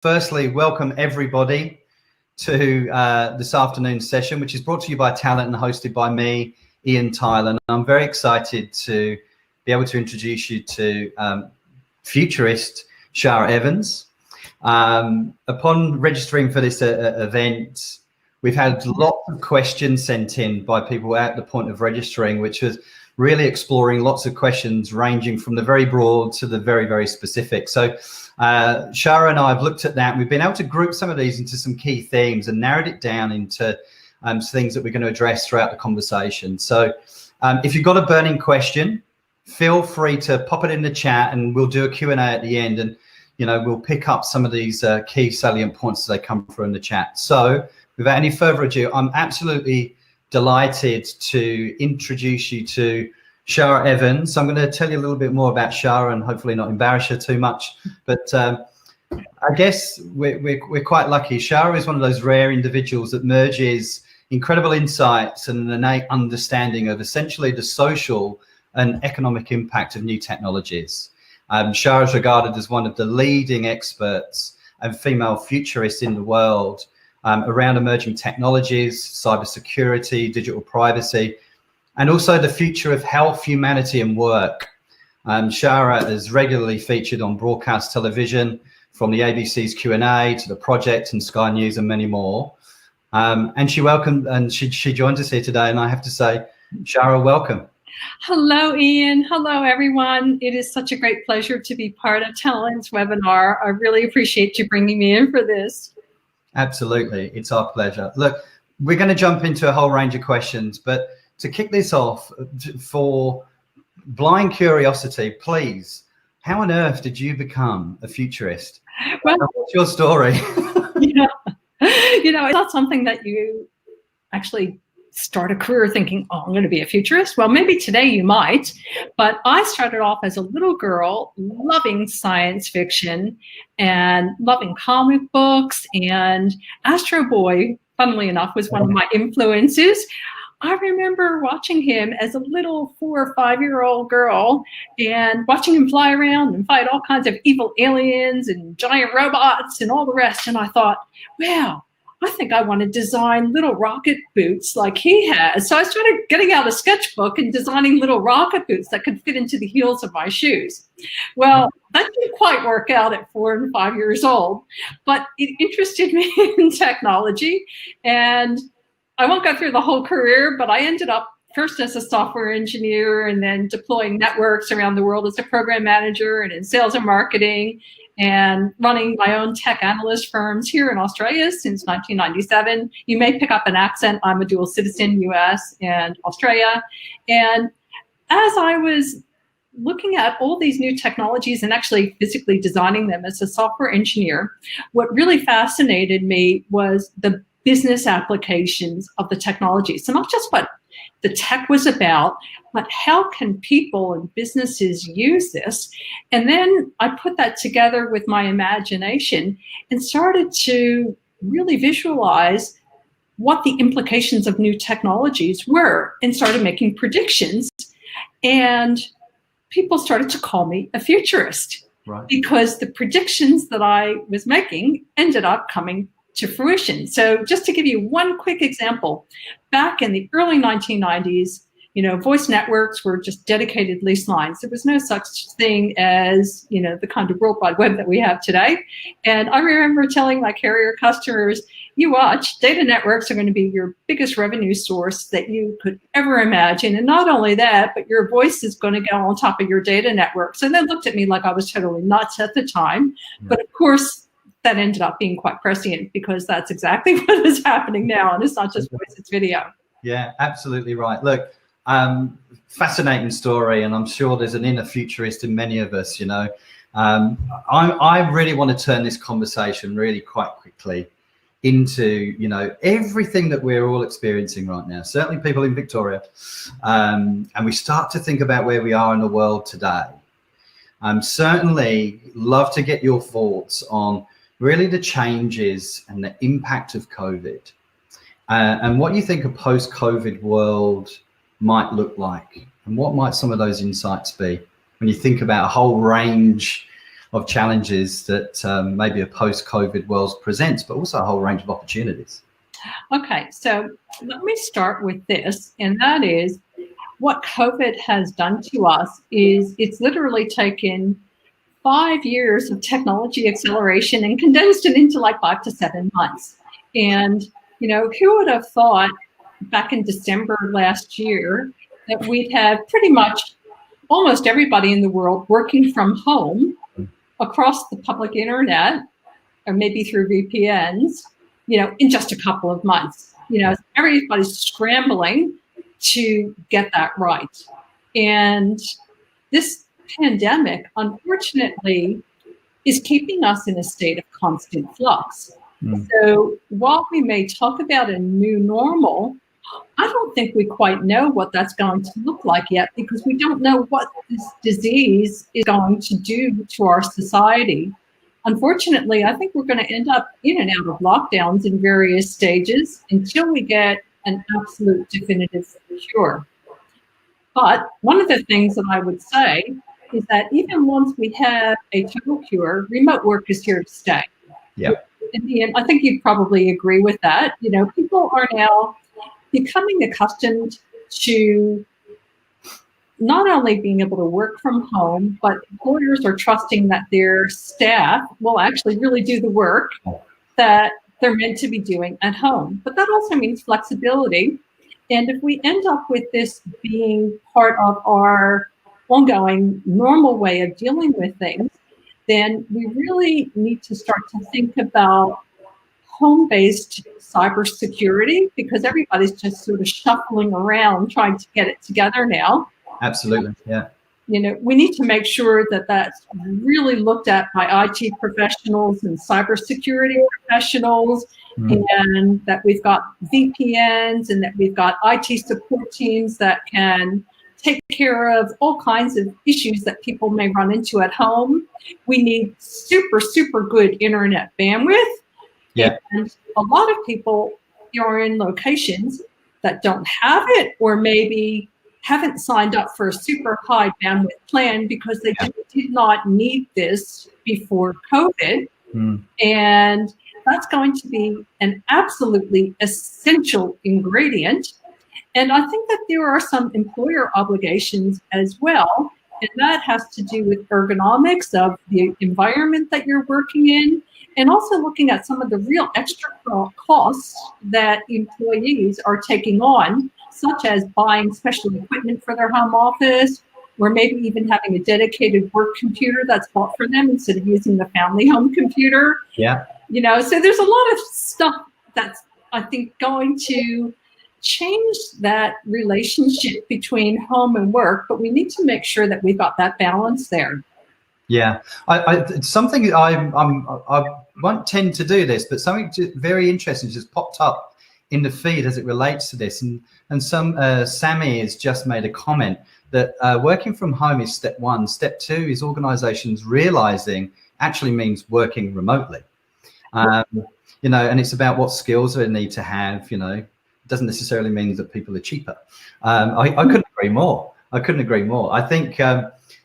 Firstly, welcome everybody to this afternoon's session, which is brought to you by Talent and hosted by me, Ian Tyler. And I'm very excited to be able to introduce you to Futurist Shara Evans. Upon registering for this event, we've had lots of questions sent in by people at the point of registering, which was really exploring lots of questions ranging from the very broad to the very, very specific. So Shara and I have looked at that. We've been able to group some of these into some key themes and narrowed it down into things that we're going to address throughout the conversation. So if you've got a burning question, feel free to pop it in the chat and we'll do a Q&A at the end, and we'll pick up some of these key salient points as they come through in the chat. So without any further ado, I'm absolutely delighted to introduce you to Shara Evans. I'm going to tell you a little bit more about Shara and hopefully not embarrass her too much. But I guess we're quite lucky. Shara is one of those rare individuals that merges incredible insights and an innate understanding of essentially the social and economic impact of new technologies. Shara is regarded as one of the leading experts and female futurists in the world around emerging technologies, cybersecurity, digital privacy, and also the future of health, humanity, and work. Shara is regularly featured on broadcast television, from the ABC's Q&A to The Project and Sky News and many more. And she joins us here today, and I have to say, Shara, welcome. Hello, Ian. Hello, everyone. It is such a great pleasure to be part of Talent's webinar. I really appreciate you bringing me in for this. Absolutely. It's our pleasure. Look, we're going to jump into a whole range of questions, but to kick this off, for blind curiosity, please, how on earth did you become a futurist? Well, what's your story? It's not something that you actually start a career thinking, oh, I'm going to be a futurist. Well, maybe today you might, but I started off as a little girl loving science fiction and loving comic books, and Astro Boy, funnily enough, was one of my influences. I remember watching him as a little 4 or 5-year-old girl and watching him fly around and fight all kinds of evil aliens and giant robots and all the rest. And I thought, wow, I think I want to design little rocket boots like he has. So I started getting out a sketchbook and designing little rocket boots that could fit into the heels of my shoes. Well, that didn't quite work out at 4 and 5 years old, but it interested me in technology. And I won't go through the whole career, but I ended up first as a software engineer and then deploying networks around the world as a program manager and in sales and marketing, and running my own tech analyst firms here in Australia since 1997. You may pick up an accent. I'm a dual citizen, US and Australia. And as I was looking at all these new technologies and actually physically designing them as a software engineer, what really fascinated me was the business applications of the technology. So not just what the tech was about, but how can people and businesses use this? And then I put that together with my imagination and started to really visualize what the implications of new technologies were and started making predictions. And people started to call me a futurist, right? Because the predictions that I was making ended up coming to fruition. So just to give you one quick example, back in the early 1990s, voice networks were just dedicated lease lines. There was no such thing as, the kind of World Wide Web that we have today. And I remember telling my carrier customers, you watch, data networks are going to be your biggest revenue source that you could ever imagine. And not only that, but your voice is going to go on top of your data networks. And they looked at me like I was totally nuts at the time. But of course, that ended up being quite prescient, because that's exactly what is happening now. And it's not just voice, it's video. Yeah, absolutely right. Look, fascinating story. And I'm sure there's an inner futurist in many of us, I really want to turn this conversation really quite quickly into, everything that we're all experiencing right now, certainly people in Victoria. And we start to think about where we are in the world today. Certainly love to get your thoughts on really the changes and the impact of COVID, and what you think a post-COVID world might look like, and what might some of those insights be when you think about a whole range of challenges that maybe a post-COVID world presents, but also a whole range of opportunities. Okay, so let me start with this, and that is what COVID has done to us is it's literally taken 5 years of technology acceleration and condensed it into like 5 to 7 months. And, you know, who would have thought back in December last year that we'd have pretty much almost everybody in the world working from home across the public internet, or maybe through VPNs, you know, in just a couple of months. You know, everybody's scrambling to get that right. And this pandemic, unfortunately, is keeping us in a state of constant flux. So while we may talk about a new normal, I don't think we quite know what that's going to look like yet, because we don't know what this disease is going to do to our society. Unfortunately, I think we're going to end up in and out of lockdowns in various stages until we get an absolute definitive cure. But one of the things that I would say is that even once we have a total cure, remote work is here to stay. Yeah. In the end, I think you'd probably agree with that. You know, people are now becoming accustomed to not only being able to work from home, but employers are trusting that their staff will actually really do the work that they're meant to be doing at home. But that also means flexibility. And if we end up with this being part of our ongoing normal way of dealing with things, then we really need to start to think about home-based cybersecurity, because everybody's just sort of shuffling around trying to get it together now. Absolutely, yeah. You know, we need to make sure that that's really looked at by IT professionals and cybersecurity professionals, and that we've got VPNs and that we've got IT support teams that can take care of all kinds of issues that people may run into at home. We need super, super good internet bandwidth. Yeah. And a lot of people are in locations that don't have it, or maybe haven't signed up for a super high bandwidth plan because they did not need this before COVID. And that's going to be an absolutely essential ingredient. And I think that there are some employer obligations as well. And that has to do with ergonomics of the environment that you're working in, and also looking at some of the real extra costs that employees are taking on, such as buying special equipment for their home office, or maybe even having a dedicated work computer that's bought for them instead of using the family home computer. Yeah. You know, so there's a lot of stuff that's, I think, going to change that relationship between home and work, but we need to make sure that we've got that balance there. Yeah, it's something I won't tend to do this, but something very interesting just popped up in the feed as it relates to this, and Sammy has just made a comment that working from home is step one. Step two is organizations realizing actually means working remotely. You know, and it's about what skills they need to have. You know, it doesn't necessarily mean that people are cheaper. I couldn't agree more. I couldn't agree more. I think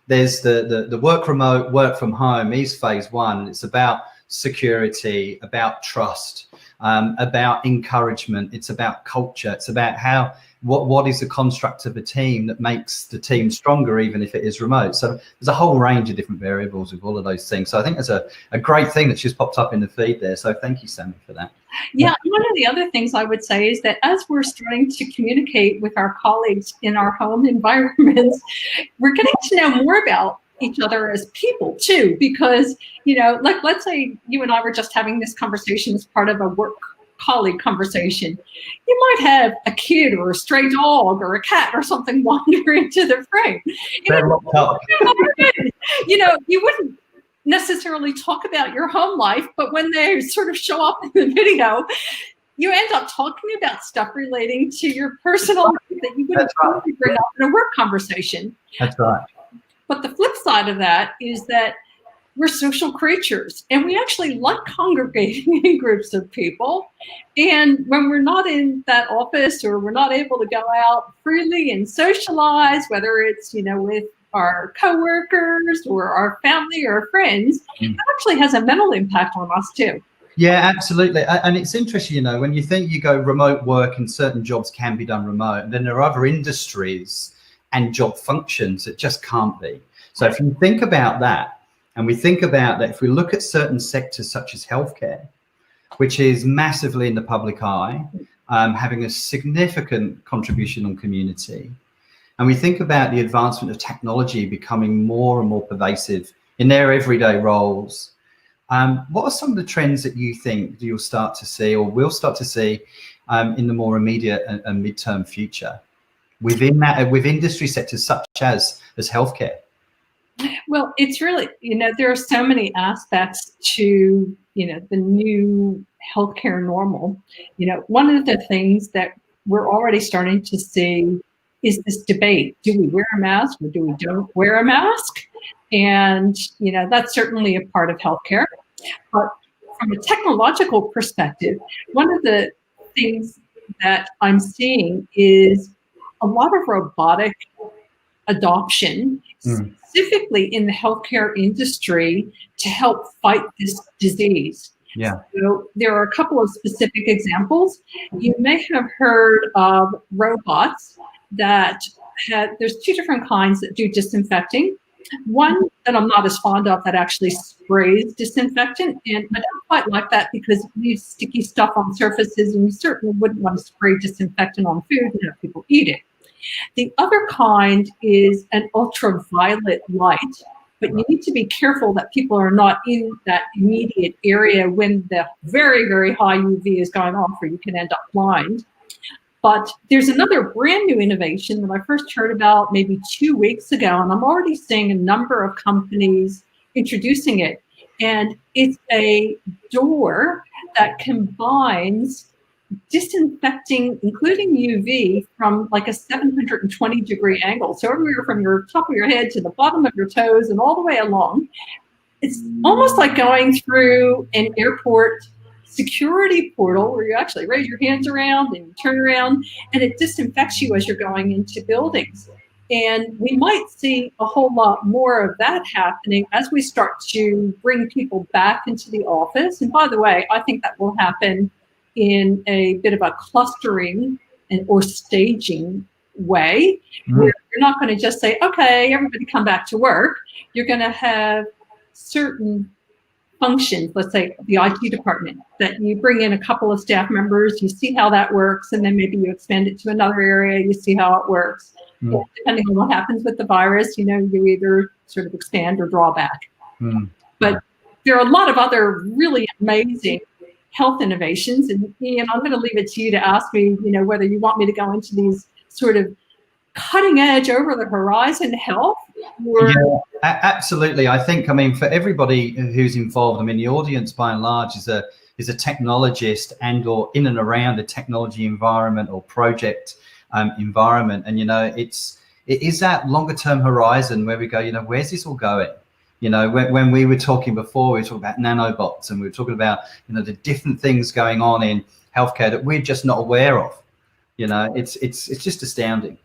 there's the work remote, work from home is phase one. It's about security, about trust, about encouragement. It's about culture. It's about what is the construct of a team that makes the team stronger, even if it is remote. So there's a whole range of different variables with all of those things. So I think there's a great thing that's just popped up in the feed there. So thank you, Sammy, for that. Yeah, one of the other things I would say is that as we're starting to communicate with our colleagues in our home environments, we're getting to know more about each other as people too, because, you know, like let's say you and I were just having this conversation as part of a work colleague conversation. You might have a kid or a stray dog or a cat or something wander into the frame. You know, you wouldn't necessarily talk about your home life, but when they sort of show up in the video, you end up talking about stuff relating to your personal life that you wouldn't probably bring up in a work conversation. That's right. But the flip side of that is that we're social creatures, and we actually like congregating in groups of people. And when we're not in that office, or we're not able to go out freely and socialize, whether it's, you know, with our coworkers or our family or friends, it actually has a mental impact on us too. Yeah, absolutely. And it's interesting, you know, when you think you go remote work and certain jobs can be done remote, and then there are other industries and job functions that just can't be. So if you think about that, and we think about that, if we look at certain sectors such as healthcare, which is massively in the public eye, having a significant contribution on community, and we think about the advancement of technology becoming more and more pervasive in their everyday roles, what are some of the trends that you think you'll start to see or will start to see in the more immediate and midterm future within that, with industry sectors such as healthcare? Well, it's really, you know, there are so many aspects to, you know, the new healthcare normal. You know, one of the things that we're already starting to see is this debate. Do we wear a mask or do we don't wear a mask? And, you know, that's certainly a part of healthcare. But from a technological perspective, one of the things that I'm seeing is a lot of robotic adoption, specifically in the healthcare industry, to help fight this disease. Yeah. So there are a couple of specific examples. You may have heard of robots that there's two different kinds that do disinfecting. One that I'm not as fond of that actually sprays disinfectant, and I don't quite like that because it leaves sticky stuff on surfaces, and you certainly wouldn't want to spray disinfectant on food and have people eat it. The other kind is an ultraviolet light, but you need to be careful that people are not in that immediate area when the very, very high UV is going off, or you can end up blind. But there's another brand new innovation that I first heard about maybe 2 weeks ago, and I'm already seeing a number of companies introducing it. And it's a door that combines disinfecting, including UV, from like a 720-degree angle. So everywhere from your top of your head to the bottom of your toes and all the way along. It's almost like going through an airport security portal where you actually raise your hands around and you turn around, and it disinfects you as you're going into buildings. And we might see a whole lot more of that happening as we start to bring people back into the office. And by the way, I think that will happen in a bit of a clustering or staging way, where you're not going to just say, okay, everybody come back to work. You're going to have certain functions, let's say the IT department, that you bring in a couple of staff members, you see how that works, and then maybe you expand it to another area, you see how it works. Depending on what happens with the virus, you know, you either sort of expand or draw back. But there are a lot of other really amazing health innovations. And Ian, I'm going to leave it to you to ask me, you know, whether you want me to go into these sort of cutting edge, over the horizon health. Or... Yeah, absolutely. I think, I mean, for everybody who's involved, I mean, the audience by and large is a technologist and or in and around a technology environment or project environment. And, you know, it is that longer term horizon where we go, you know, where's this all going? You know, when we were talking before, we were talking about nanobots, and we were talking about, you know, the different things going on in healthcare that we're just not aware of. You know, it's just astounding.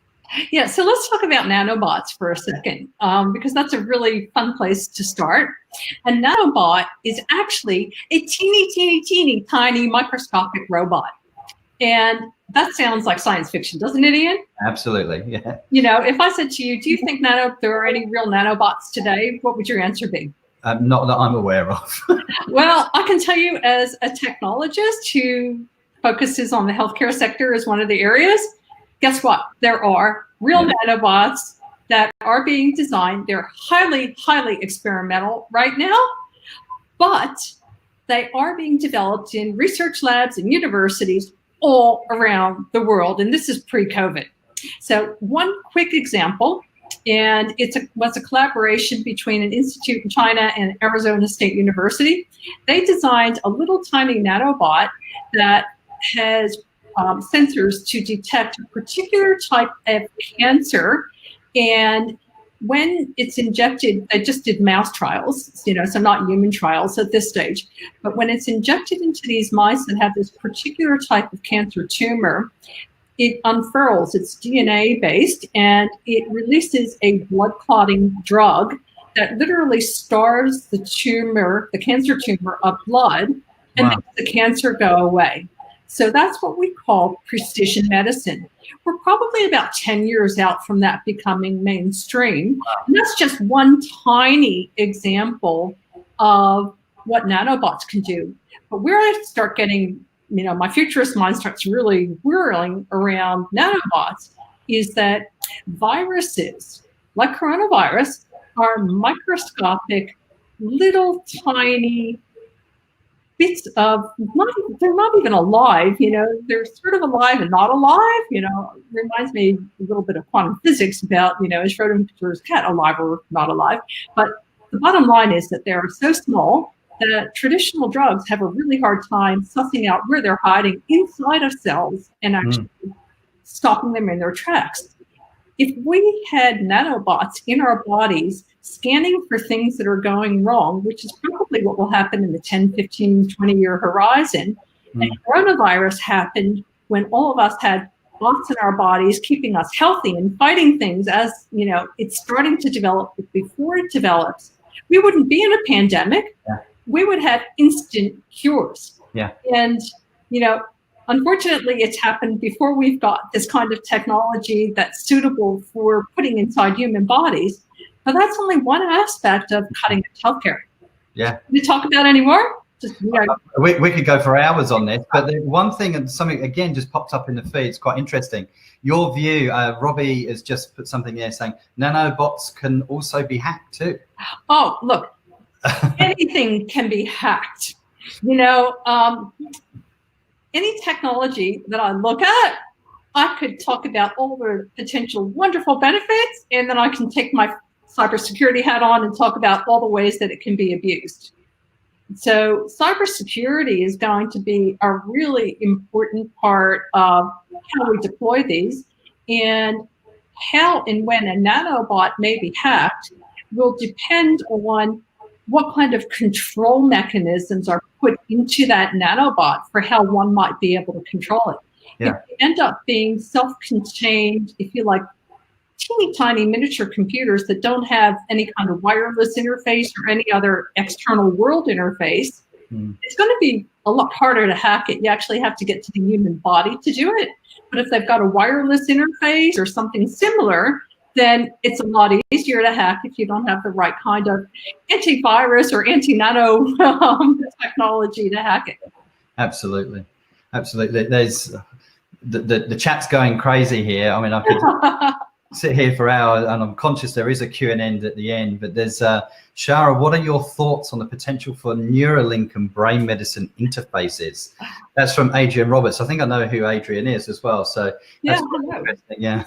Yeah, so let's talk about nanobots for a second, because that's a really fun place to start. A nanobot is actually a teeny tiny microscopic robot. And that sounds like science fiction, doesn't it, Ian? Absolutely, yeah. You know, if I said to you, do you think there are any real nanobots today? What would your answer be? Not that I'm aware of. Well, I can tell you, as a technologist who focuses on the healthcare sector as one of the areas, guess what? There are real nanobots that are being designed. They're highly, highly experimental right now, but they are being developed in research labs and universities all around the world. And this is pre-COVID. So one quick example, and it was a collaboration between an institute in China and Arizona State University. They designed a little tiny nanobot that has sensors to detect a particular type of cancer. And when it's injected, they just did mouse trials, you know, so not human trials at this stage. But when it's injected into these mice that have this particular type of cancer tumor, it unfurls. It's DNA based, and it releases a blood clotting drug that literally starves the tumor, the cancer tumor, of blood, and Wow. makes the cancer go away. So that's what we call precision medicine. We're probably about 10 years out from that becoming mainstream. And that's just one tiny example of what nanobots can do. But where I start getting, my futurist mind starts really whirling around nanobots is that viruses, like coronavirus, are microscopic, little tiny bits of, they're not even alive, they're sort of alive and not alive, reminds me a little bit of quantum physics about, is Schrodinger's cat alive or not alive? But the bottom line is that they're so small that traditional drugs have a really hard time sussing out where they're hiding inside of cells and actually stopping them in their tracks. If we had nanobots in our bodies scanning for things that are going wrong, which is probably what will happen in the 10, 15, 20-year horizon, and coronavirus happened when all of us had bots in our bodies keeping us healthy and fighting things as, it's starting to develop. But before it develops, we wouldn't be in a pandemic. Yeah. We would have instant cures. Yeah. And, unfortunately, it's happened before we've got this kind of technology that's suitable for putting inside human bodies. But that's only one aspect of cutting edge healthcare. Yeah. Can we talk about any more? We could go for hours on this, but the one thing, and something again just popped up in the feed, it's quite interesting. Your view, Robbie has just put something there saying nanobots can also be hacked too. Oh, look, anything can be hacked. Any technology that I look at, I could talk about all the potential wonderful benefits, and then I can take my cybersecurity hat on and talk about all the ways that it can be abused. So cybersecurity is going to be a really important part of how we deploy these, and how and when a nanobot may be hacked will depend on what kind of control mechanisms are put into that nanobot for how one might be able to control it. Yeah. If they end up being self-contained, if you like, teeny tiny miniature computers that don't have any kind of wireless interface or any other external world interface, it's going to be a lot harder to hack it. You actually have to get to the human body to do it. But if they've got a wireless interface or something similar, then it's a lot easier to hack if you don't have the right kind of antivirus or anti-nano technology to hack it. Absolutely. There's the chat's going crazy here. I mean, I could sit here for hours, and I'm conscious there is a Q&A at the end, but there's Shara, what are your thoughts on the potential for Neuralink and brain medicine interfaces? That's from Adrian Roberts. I think I know who Adrian is as well. So that's interesting. Yeah.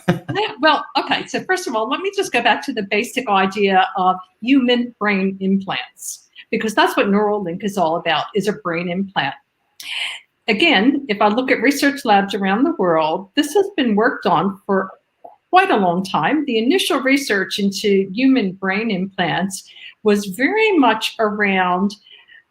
Well, okay. So first of all, let me just go back to the basic idea of human brain implants, because that's what Neuralink is all about, is a brain implant. Again, if I look at research labs around the world, this has been worked on for quite a long time. The initial research into human brain implants was very much around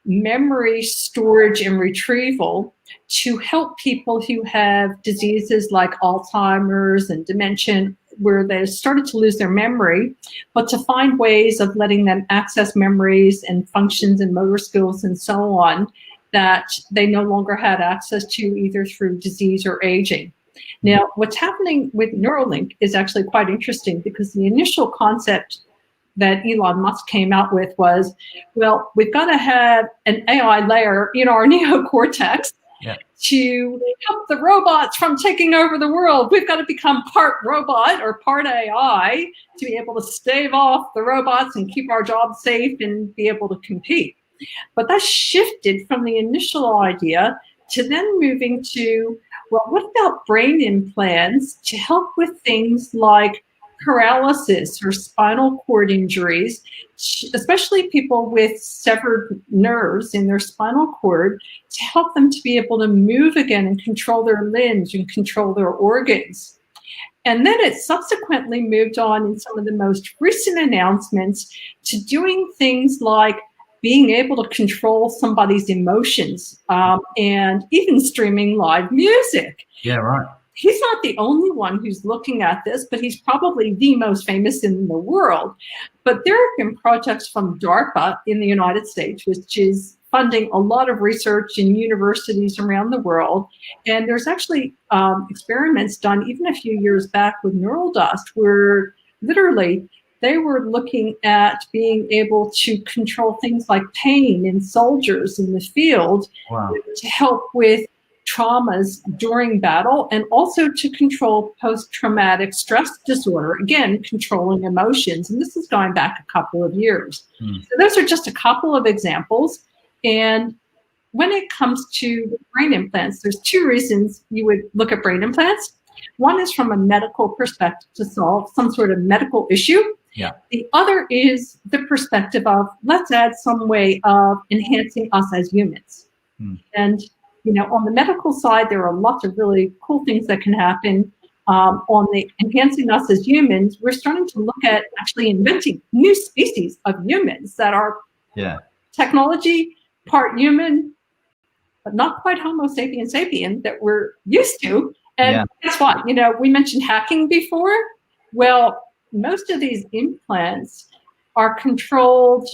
memory storage and retrieval to help people who have diseases like Alzheimer's and dementia, where they started to lose their memory, but to find ways of letting them access memories and functions and motor skills and so on that they no longer had access to, either through disease or aging. Now, what's happening with Neuralink is actually quite interesting, because the initial concept that Elon Musk came out with was, well, we've got to have an AI layer in our neocortex to help the robots from taking over the world. We've got to become part robot or part AI to be able to stave off the robots and keep our jobs safe and be able to compete. But that shifted from the initial idea to then moving to, well, what about brain implants to help with things like paralysis or spinal cord injuries, especially people with severed nerves in their spinal cord, to help them to be able to move again and control their limbs and control their organs. And then it subsequently moved on in some of the most recent announcements to doing things like being able to control somebody's emotions, and even streaming live music. Yeah, right. he's not the only one who's looking at this, but he's probably the most famous in the world. But there have been projects from DARPA in the United States, which is funding a lot of research in universities around the world. And there's actually experiments done even a few years back with neural dust, where literally they were looking at being able to control things like pain in soldiers in the field. Wow. To help with traumas during battle, and also to control post-traumatic stress disorder, again, controlling emotions. And this is going back a couple of years. So those are just a couple of examples. And when it comes to brain implants, there's two reasons you would look at brain implants. One is from a medical perspective to solve some sort of medical issue. Yeah. The other is the perspective of, let's add some way of enhancing us as humans. And on the medical side, there are lots of really cool things that can happen. On the enhancing us as humans, we're starting to look at actually inventing new species of humans that are technology, part human, but not quite Homo sapiens sapien that we're used to. And guess what? We mentioned hacking before. Well, most of these implants are controlled,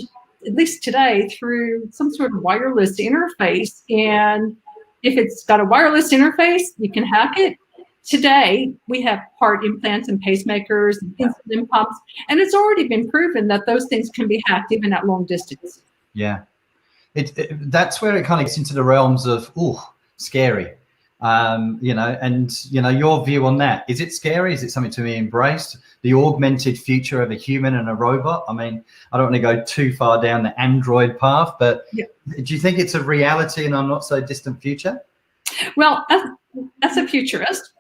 at least today, through some sort of wireless interface. And if it's got a wireless interface, you can hack it. Today, we have heart implants and pacemakers and insulin pumps, and it's already been proven that those things can be hacked even at long distance. Yeah. That's where it kind of gets into the realms of, scary. And your view on that. Is it scary? Is it something to be embraced? The augmented future of a human and a robot? I mean, I don't want to go too far down the android path, but do you think it's a reality in our not so distant future? Well, as a futurist,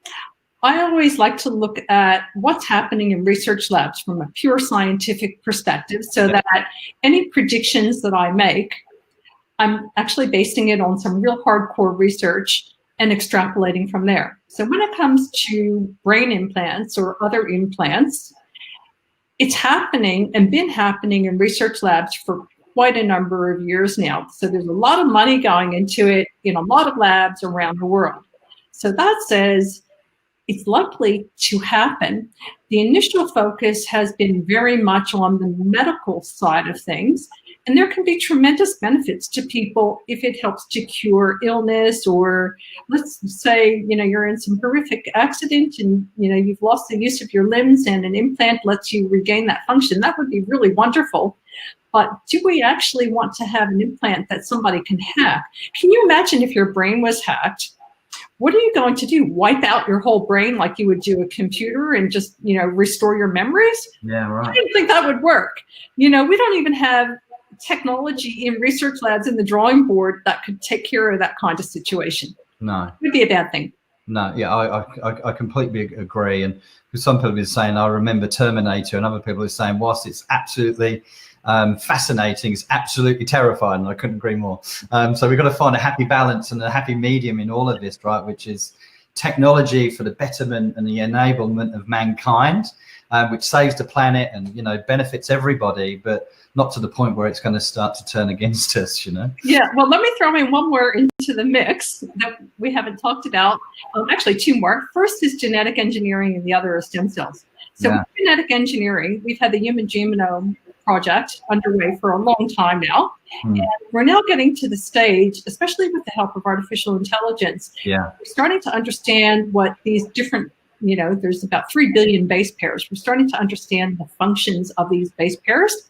I always like to look at what's happening in research labs from a pure scientific perspective, so that any predictions that I make, I'm actually basing it on some real hardcore research and extrapolating from there. So when it comes to brain implants or other implants, it's happening and been happening in research labs for quite a number of years now. So there's a lot of money going into it in a lot of labs around the world. So that says it's likely to happen. The initial focus has been very much on the medical side of things. And there can be tremendous benefits to people if it helps to cure illness, or let's say, you're in some horrific accident and, you've lost the use of your limbs and an implant lets you regain that function. That would be really wonderful. But do we actually want to have an implant that somebody can hack? Can you imagine if your brain was hacked? What are you going to do? Wipe out your whole brain like you would do a computer and just, restore your memories? Yeah, right. I didn't think that would work. We don't even have technology in research labs in the drawing board that could take care of that kind of situation. No. It would be a bad thing. No, yeah, I completely agree. And some people are saying, I remember Terminator, and other people are saying, whilst it's absolutely fascinating, it's absolutely terrifying. And I couldn't agree more. So we've got to find a happy balance and a happy medium in all of this, right? Which is technology for the betterment and the enablement of mankind, which saves the planet and, benefits everybody, but not to the point where it's going to start to turn against us, Yeah, well, let me throw in one more into the mix that we haven't talked about. Actually, two more. First is genetic engineering and the other is stem cells. So with genetic engineering, we've had the Human Genome Project underway for a long time now. And we're now getting to the stage, especially with the help of artificial intelligence, we're starting to understand what these different, there's about 3 billion base pairs. We're starting to understand the functions of these base pairs.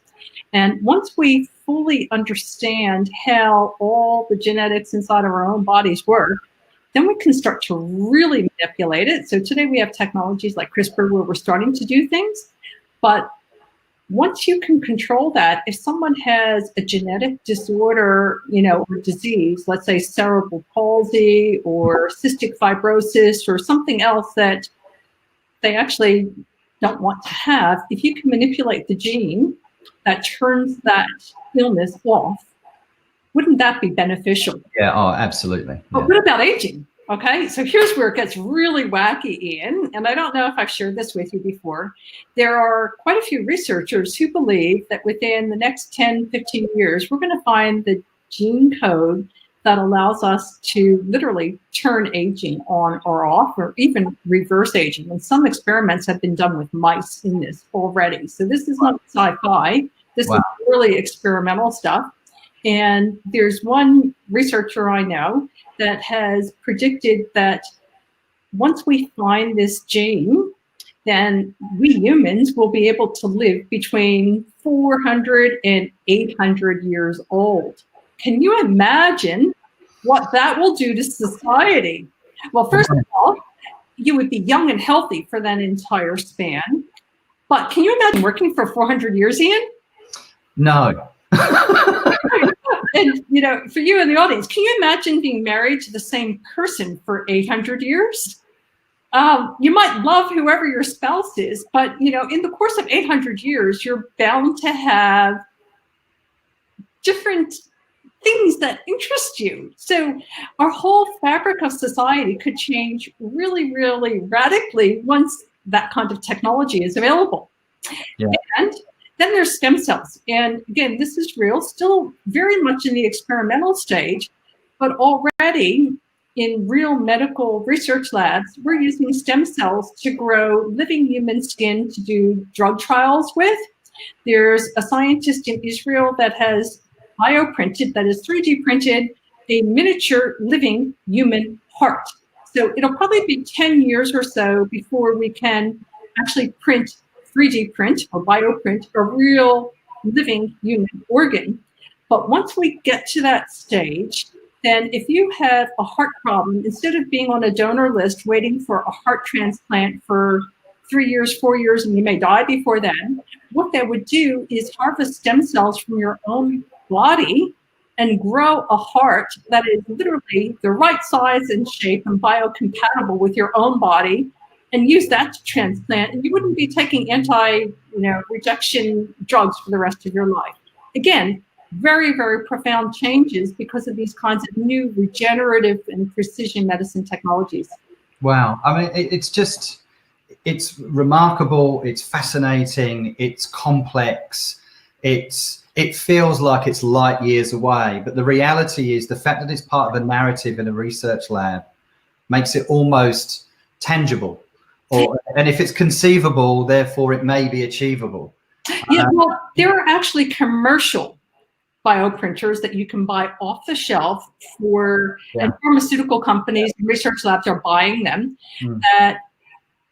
And once we fully understand how all the genetics inside of our own bodies work, then we can start to really manipulate it. So today we have technologies like CRISPR where we're starting to do things. But once you can control that, if someone has a genetic disorder, or disease, let's say cerebral palsy or cystic fibrosis or something else that they actually don't want to have, if you can manipulate the gene that turns that illness off, wouldn't that be beneficial? Yeah, absolutely. But what about aging? Okay, so here's where it gets really wacky, Ian, and I don't know if I've shared this with you before. There are quite a few researchers who believe that within the next 10, 15 years, we're going to find the gene code that allows us to literally turn aging on or off, or even reverse aging. And some experiments have been done with mice in this already. So this is not sci-fi. This is really experimental stuff. And there's one researcher I know that has predicted that once we find this gene, then we humans will be able to live between 400 and 800 years old. Can you imagine what that will do to society? Well, first of all, you would be young and healthy for that entire span. But can you imagine working for 400 years, Ian? No. And, you know, for you in the audience, can you imagine being married to the same person for 800 years? You might love whoever your spouse is, but, you know, in the course of 800 years, you're bound to have different things that interest you. So our whole fabric of society could change really, really radically once that kind of technology is available. Yeah. And then there's stem cells. And again, this is real, still very much in the experimental stage, but already in real medical research labs, we're using stem cells to grow living human skin to do drug trials with. There's a scientist in Israel that has bioprinted, that is 3D printed, a miniature living human heart. So it'll probably be 10 years or so before we can actually print, 3D print or bioprint a real living human organ. But once we get to that stage, then if you have a heart problem, instead of being on a donor list waiting for a heart transplant for 3 years, 4 years, and you may die before then, what they would do is harvest stem cells from your own body and grow a heart that is literally the right size and shape and biocompatible with your own body, and use that to transplant. And you wouldn't be taking rejection drugs for the rest of your life. Again, very, very profound changes because of these kinds of new regenerative and precision medicine technologies. Wow. I mean, it's remarkable. It's fascinating. It's complex. It feels like it's light years away, but the reality is the fact that it's part of a narrative in a research lab makes it almost tangible. And if it's conceivable, therefore it may be achievable. Yeah, well, there are actually commercial bioprinters that you can buy off the shelf and pharmaceutical companies and research labs are buying them that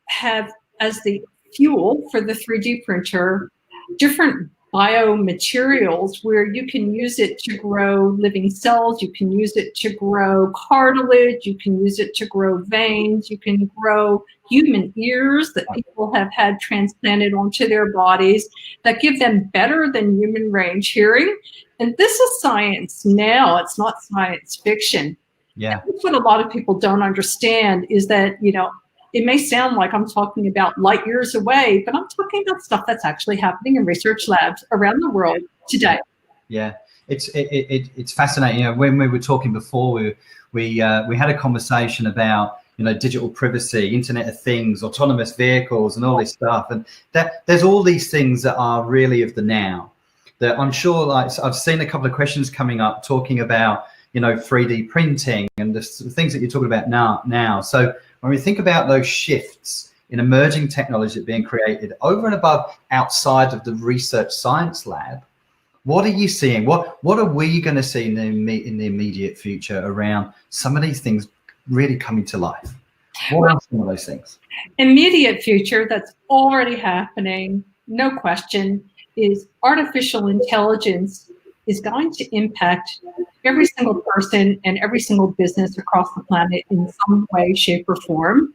have as the fuel for the 3D printer different biomaterials where you can use it to grow living cells, you can use it to grow cartilage, you can use it to grow veins, you can grow human ears that people have had transplanted onto their bodies that give them better than human range hearing. And this is science now, it's not science fiction. Yeah. And that's what a lot of people don't understand is that, you know, it may sound like I'm talking about light years away, but I'm talking about stuff that's actually happening in research labs around the world today. Yeah, it's fascinating. You know, when we were talking before, we had a conversation about, you know, digital privacy, Internet of Things, autonomous vehicles, and all this stuff. And there's all these things that are really of the now. That I'm sure, like I've seen a couple of questions coming up talking about, you know, 3D printing and the things that you're talking about now. So when we think about those shifts in emerging technology being created over and above outside of the research science lab, what are you seeing? What are we going to see in the immediate future around some of these things really coming to life? What are some of those things? Immediate future that's already happening, no question, is artificial intelligence is going to impact every single person and every single business across the planet in some way, shape, or form.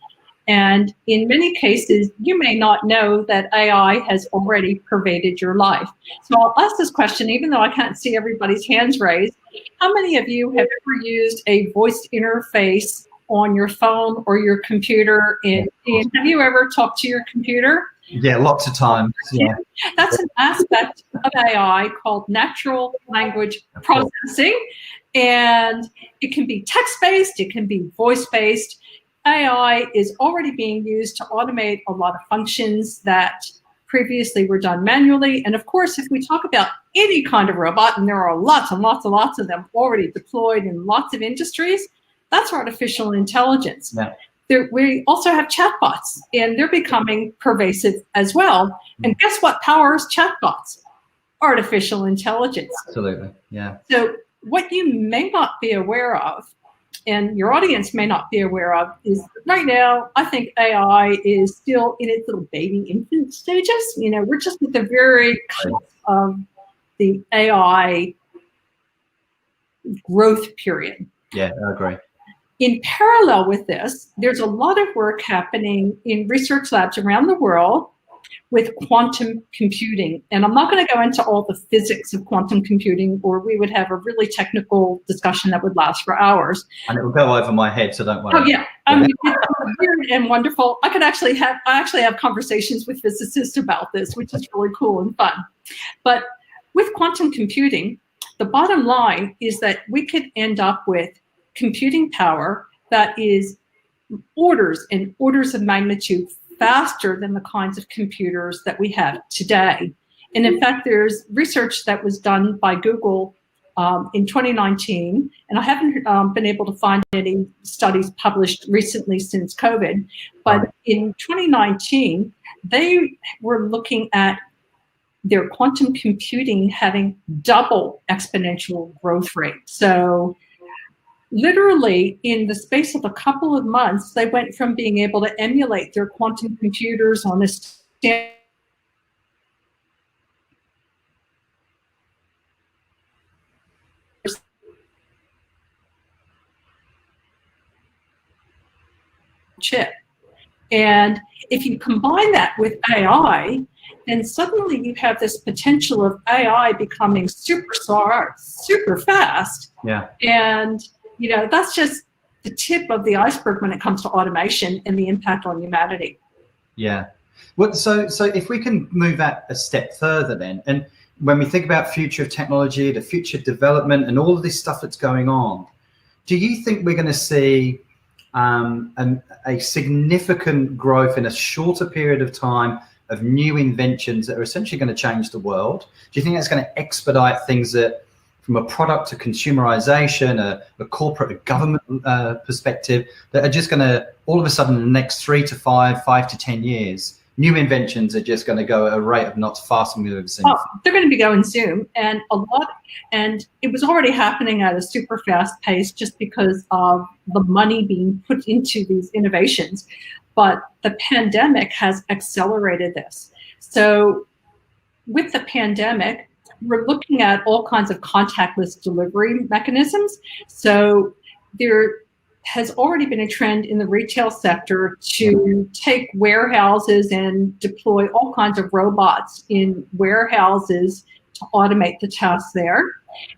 And in many cases, you may not know that AI has already pervaded your life. So I'll ask this question, even though I can't see everybody's hands raised. How many of you have ever used a voice interface on your phone or your computer? And have you ever talked to your computer? Yeah, lots of times. Yeah. That's an aspect of AI called natural language processing. And it can be text-based, it can be voice-based. AI is already being used to automate a lot of functions that previously were done manually. And of course, if we talk about any kind of robot, and there are lots and lots and lots of them already deployed in lots of industries, that's artificial intelligence. Yeah. We also have chatbots, and they're becoming pervasive as well. And guess what powers chatbots? Artificial intelligence. Absolutely, yeah. So what you may not be aware of, and your audience may not be aware of, is right now, I think AI is still in its little baby infant stages. You know, we're just at the very cusp of the AI growth period. Yeah, I agree. In parallel with this, there's a lot of work happening in research labs around the world with quantum computing. And I'm not going to go into all the physics of quantum computing, or we would have a really technical discussion that would last for hours. And it will go over my head, so don't worry. Oh yeah, it's weird and wonderful. I actually have conversations with physicists about this, which is really cool and fun. But with quantum computing, the bottom line is that we could end up with computing power that is orders and orders of magnitude faster than the kinds of computers that we have today. And in fact, there's research that was done by Google in 2019, and I haven't been able to find any studies published recently since COVID, but in 2019, they were looking at their quantum computing having double exponential growth rate. So literally, in the space of a couple of months, they went from being able to emulate their quantum computers on a standard chip. And if you combine that with AI, then suddenly you have this potential of AI becoming super smart, super fast. Yeah. And you know, that's just the tip of the iceberg when it comes to automation and the impact on humanity. Yeah. Well, so if we can move that a step further then, and when we think about future of technology, the future development and all of this stuff that's going on, do you think we're going to see a significant growth in a shorter period of time of new inventions that are essentially going to change the world? Do you think that's going to expedite things that, from a product to consumerization, a corporate, a government perspective, that are just going to, all of a sudden, in the next 3 to 5 to 10 years, new inventions are just going to go at a rate of knots faster than we've ever seen? Oh, they're going to be going soon, and it was already happening at a super fast pace just because of the money being put into these innovations. But the pandemic has accelerated this. So with the pandemic, we're looking at all kinds of contactless delivery mechanisms. So there has already been a trend in the retail sector to take warehouses and deploy all kinds of robots in warehouses to automate the tasks there.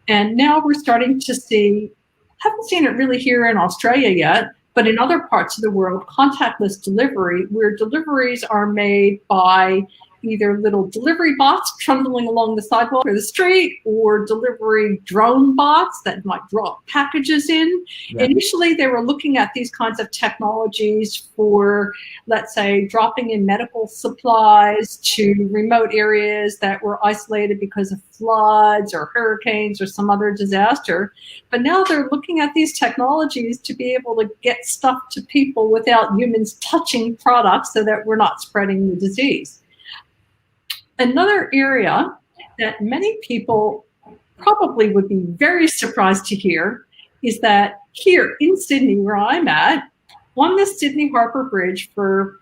And now we're starting to see, haven't seen it really here in Australia yet, but in other parts of the world, contactless delivery, where deliveries are made by either little delivery bots trundling along the sidewalk or the street, or delivery drone bots that might drop packages in. Yeah. Initially, they were looking at these kinds of technologies for, let's say, dropping in medical supplies to remote areas that were isolated because of floods or hurricanes or some other disaster. But now they're looking at these technologies to be able to get stuff to people without humans touching products so that we're not spreading the disease. Another area that many people probably would be very surprised to hear is that here in Sydney, where I'm at, on the Sydney Harbour Bridge for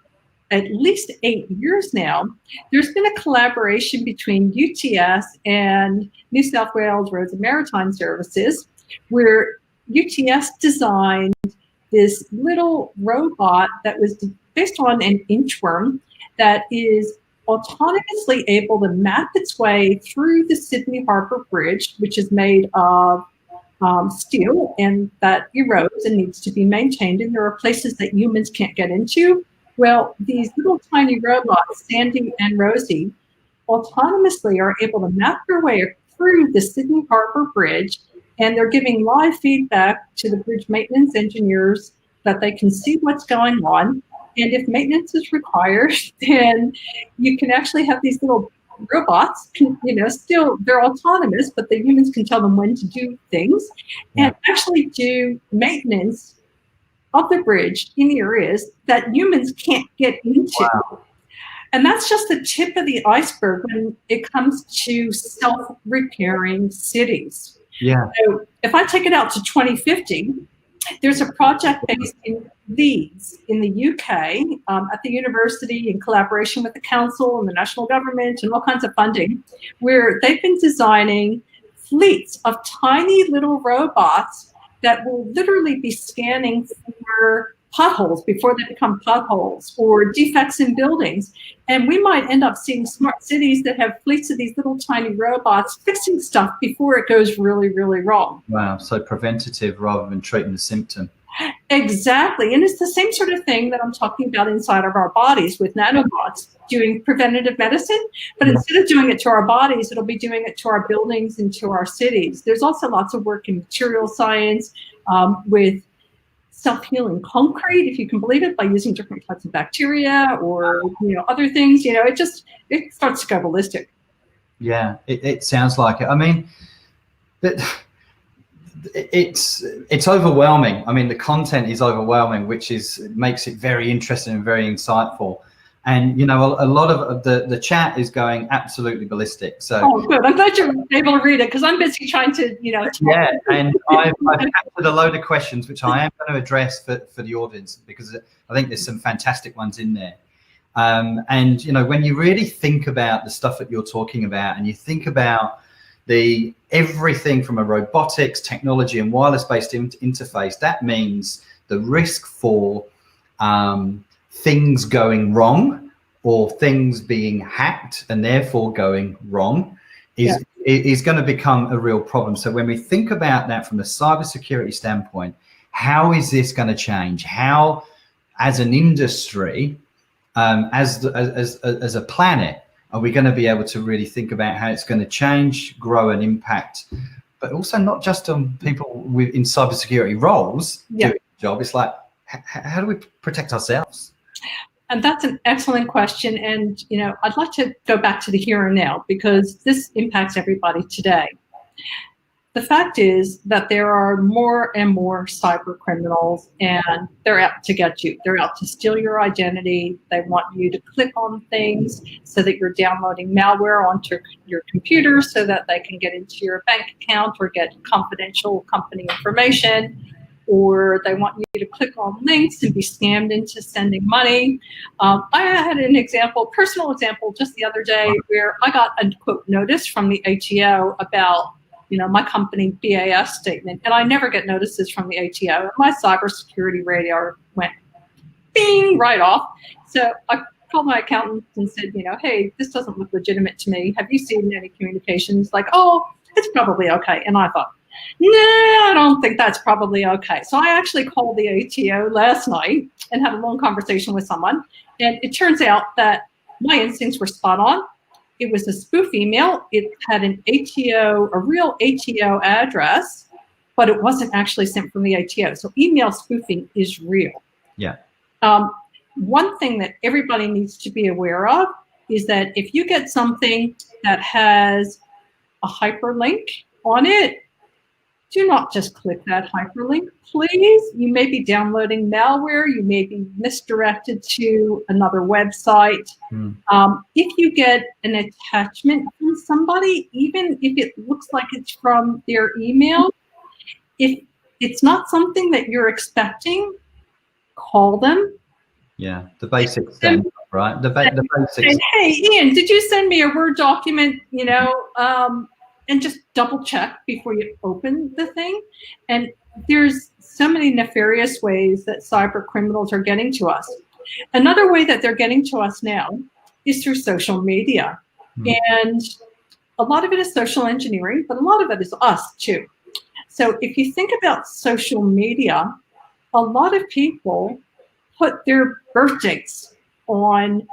at least 8 years now, there's been a collaboration between UTS and New South Wales Roads and Maritime Services, where UTS designed this little robot that was based on an inchworm that is autonomously able to map its way through the Sydney Harbour Bridge, which is made of steel and that erodes and needs to be maintained. And there are places that humans can't get into. Well, these little tiny robots, Sandy and Rosie, autonomously are able to map their way through the Sydney Harbour Bridge, and they're giving live feedback to the bridge maintenance engineers that they can see what's going on. And if maintenance is required, then you can actually have these little robots can, still, they're autonomous, but the humans can tell them when to do things and actually do maintenance of the bridge in areas that humans can't get into. Wow. And that's just the tip of the iceberg when it comes to self-repairing cities. Yeah. So if I take it out to 2050, there's a project based in Leeds in the UK at the university in collaboration with the council and the national government and all kinds of funding, where they've been designing fleets of tiny little robots that will literally be scanning for potholes before they become potholes or defects in buildings. And we might end up seeing smart cities that have fleets of these little tiny robots fixing stuff before it goes really, really wrong. Wow. So preventative rather than treating the symptom. Exactly. And it's the same sort of thing that I'm talking about inside of our bodies with nanobots doing preventative medicine. But instead of doing it to our bodies, it'll be doing it to our buildings and to our cities. There's also lots of work in material science with self-healing concrete, if you can believe it, by using different types of bacteria or other things. It starts to go ballistic. Yeah, it sounds like it. I mean, it's overwhelming. I mean, the content is overwhelming, which makes it very interesting and very insightful. And a lot of the chat is going absolutely ballistic. So good. I'm glad you're able to read it because I'm busy trying to Yeah, and I've captured a load of questions which I am going to address for the audience because I think there's some fantastic ones in there. And when you really think about the stuff that you're talking about, and you think about everything from a robotics, technology, and wireless-based interface, that means the risk for things going wrong or things being hacked and therefore going wrong is going to become a real problem. So when we think about that from a cybersecurity standpoint, how is this going to change? How, as an industry, as a planet, are we going to be able to really think about how it's going to change, grow, and impact, but also not just on people in cybersecurity roles doing the job? It's like, how do we protect ourselves? And that's an excellent question. And, I'd like to go back to the here and now because this impacts everybody today. The fact is that there are more and more cyber criminals, and they're out to get you. They're out to steal your identity. They want you to click on things so that you're downloading malware onto your computer so that they can get into your bank account or get confidential company information. Or they want you to click on links and be scammed into sending money. I had an personal example just the other day where I got a quote notice from the ATO about my company BAS statement, and I never get notices from the ATO. And my cybersecurity radar went bing right off. So I called my accountant and said, hey, this doesn't look legitimate to me. Have you seen any communications? Like, oh, it's probably okay. And I thought, no, I don't think that's probably okay. So I actually called the ATO last night and had a long conversation with someone. And it turns out that my instincts were spot on. It was a spoof email. It had a real ATO address, but it wasn't actually sent from the ATO. So email spoofing is real. Yeah. One thing that everybody needs to be aware of is that if you get something that has a hyperlink on it, do not just click that hyperlink, please. You may be downloading malware. You may be misdirected to another website. If you get an attachment from somebody, even if it looks like it's from their email, if it's not something that you're expecting, call them. Yeah, the basics then, right? The basics. And, hey, Ian, did you send me a Word document, and just double check before you open the thing. And there's so many nefarious ways that cyber criminals are getting to us. Another way that they're getting to us now is through social media. And a lot of it is social engineering, but a lot of it is us too. So if you think about social media, a lot of people put their birthdays on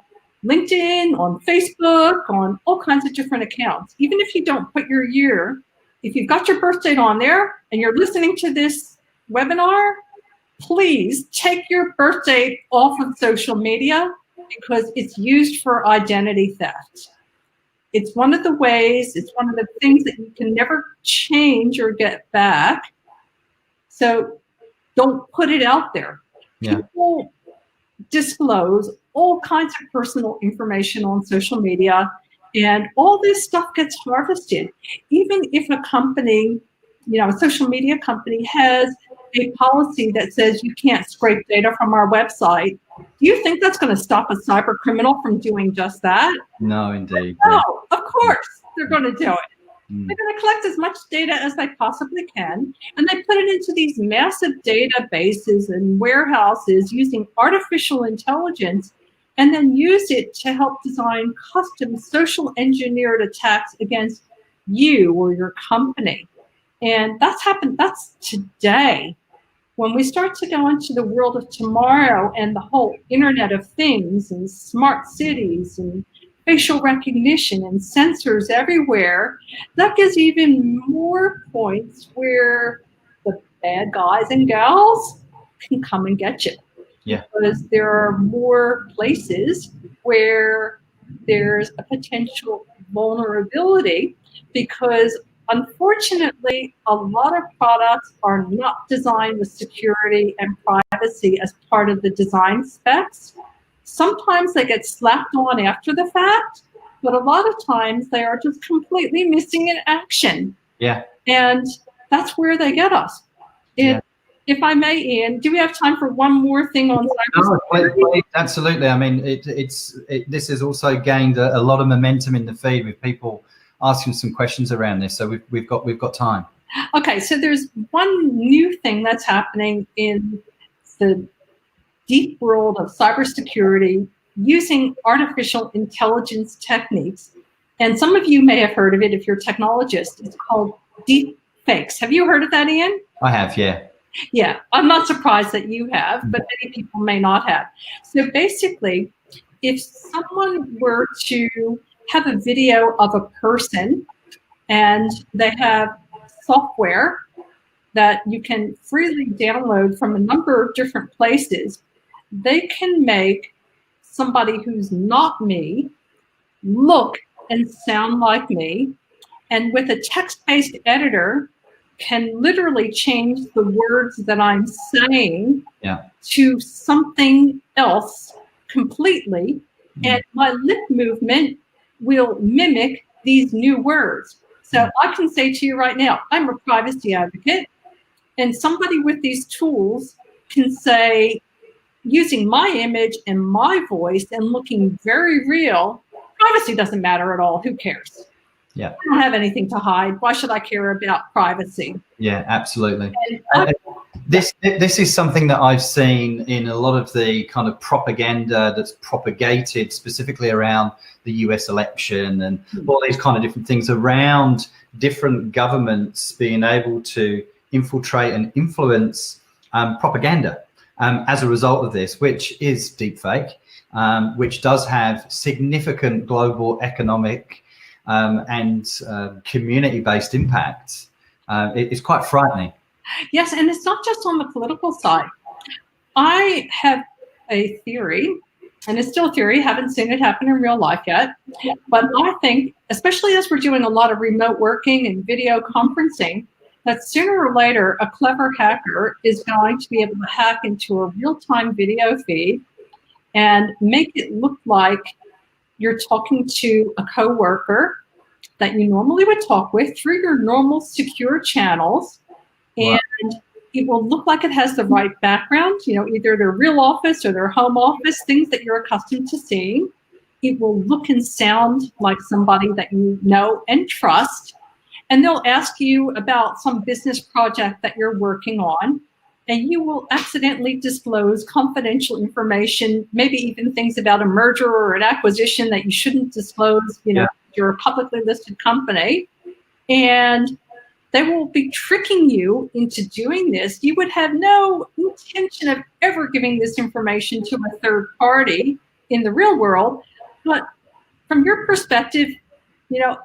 LinkedIn, on Facebook, on all kinds of different accounts. Even if you don't put your year, if you've got your birth date on there and you're listening to this webinar, please take your birth date off of social media because it's used for identity theft. It's one of the ways, it's one of the things that you can never change or get back. So don't put it out there. Yeah. People disclose all kinds of personal information on social media, and all this stuff gets harvested. Even if a company, a social media company has a policy that says you can't scrape data from our website, do you think that's going to stop a cyber criminal from doing just that? No, indeed. No, of course they're going to do it. Mm. They're going to collect as much data as they possibly can, and they put it into these massive databases and warehouses using artificial intelligence, and then use it to help design custom social engineered attacks against you or your company. And that's today. When we start to go into the world of tomorrow and the whole Internet of Things and smart cities and facial recognition and sensors everywhere, that gives even more points where the bad guys and gals can come and get you. Yeah. Because there are more places where there's a potential vulnerability, because unfortunately, a lot of products are not designed with security and privacy as part of the design specs. Sometimes they get slapped on after the fact, but a lot of times they are just completely missing in action. Yeah. And that's where they get us. If I may, Ian, do we have time for one more thing on cybersecurity? No, absolutely. I mean, this has also gained a lot of momentum in the feed with people asking some questions around this. So we've got time. Okay, so there's one new thing that's happening in the deep world of cybersecurity using artificial intelligence techniques. And some of you may have heard of it if you're a technologist. It's called deep fakes. Have you heard of that, Ian? I have, yeah. Yeah, I'm not surprised that you have, but many people may not have. So basically, if someone were to have a video of a person and they have software that you can freely download from a number of different places, they can make somebody who's not me look and sound like me, and with a text-based editor can literally change the words that I'm saying to something else completely, and my lip movement will mimic these new words. So I can say to you right now, I'm a privacy advocate, and somebody with these tools can say, using my image and my voice and looking very real, privacy doesn't matter at all. Who cares? Yeah. I don't have anything to hide. Why should I care about privacy? Yeah, absolutely. This is something that I've seen in a lot of the kind of propaganda that's propagated specifically around the US election and all these kind of different things around different governments being able to infiltrate and influence propaganda as a result of this, which is deepfake, which does have significant global economic and community-based impacts. It's quite frightening. Yes, and it's not just on the political side. I have a theory, and it's still a theory, haven't seen it happen in real life yet, but I think, especially as we're doing a lot of remote working and video conferencing, that sooner or later, a clever hacker is going to be able to hack into a real-time video feed and make it look like you're talking to a coworker that you normally would talk with through your normal secure channels. And it will look like it has the right background, either their real office or their home office, things that you're accustomed to seeing. It will look and sound like somebody that you know and trust. And they'll ask you about some business project that you're working on. And you will accidentally disclose confidential information, maybe even things about a merger or an acquisition that you shouldn't disclose, you're a publicly listed company. And they will be tricking you into doing this. You would have no intention of ever giving this information to a third party in the real world. But from your perspective,